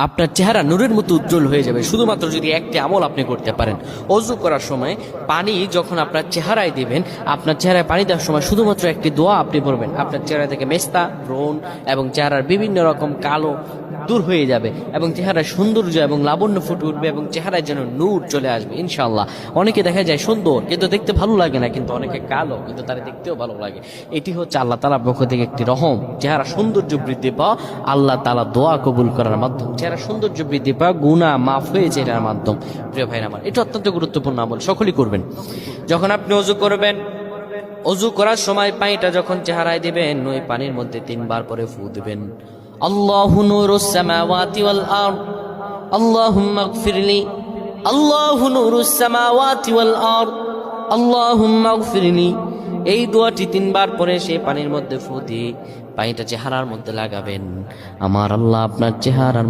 আপনার চেহারা নূরের মতো উজ্জ্বল হয়ে যাবে শুধুমাত্র যদি একটি আমল আপনি করতে পারেন। অজু করার সময় পানি যখন আপনার চেহারায় দিবেন, আপনার চেহারায় পানি দেওয়ার সময় শুধুমাত্র একটি দোয়া আপনি পড়বেন, আপনার চেহারা থেকে মেস্তা, ব্রণ এবং চেহারার বিভিন্ন রকম কালো দূর হয়ে যাবে এবং চেহারায় সৌন্দর্য এবং লাবণ্য ফুটে উঠবে এবং চেহারায় যেন নূর চলে আসবে ইনশাআল্লাহ। অনেকে দেখা যায় সুন্দর কিন্তু দেখতে ভালো লাগে না, কিন্তু অনেকে কালো কিন্তু তারা দেখতেও ভালো লাগে। এটি হচ্ছে আল্লাহ তাআলার পক্ষ থেকে একটি রহম। চেহারা সৌন্দর্য বৃদ্ধি পাওয়া আল্লাহ তাআলা দোয়া কবুল করার মাধ্যম, চেহারা সৌন্দর্য বৃদ্ধি পাওয়া গুনাহ মাফ হয়েছে এটার মাধ্যম। প্রিয় ভাইরা আমার, এটা অত্যন্ত গুরুত্বপূর্ণ আমল, সকলেই করবেন। যখন আপনি অজু করবেন, অজু করার সময় পানিটা যখন চেহারায় দিবেন, ওই পানির মধ্যে 3 বার পরে ফু দিবেন। আল্লাহু নূরুস সামাওয়াতি ওয়াল আরদ আল্লাহুম্মা ইগফিরলি, আল্লাহু নূরুস সামাওয়াতি ওয়াল আরদ আল্লাহুম্মা ইগফিরলি। এই দোয়াটি 3 বার পরে সেই পানির মধ্যে ফু দিয়ে পানিটা চেহারার মধ্যে লাগাবেন। আমার আল্লাহ আপনার চেহারার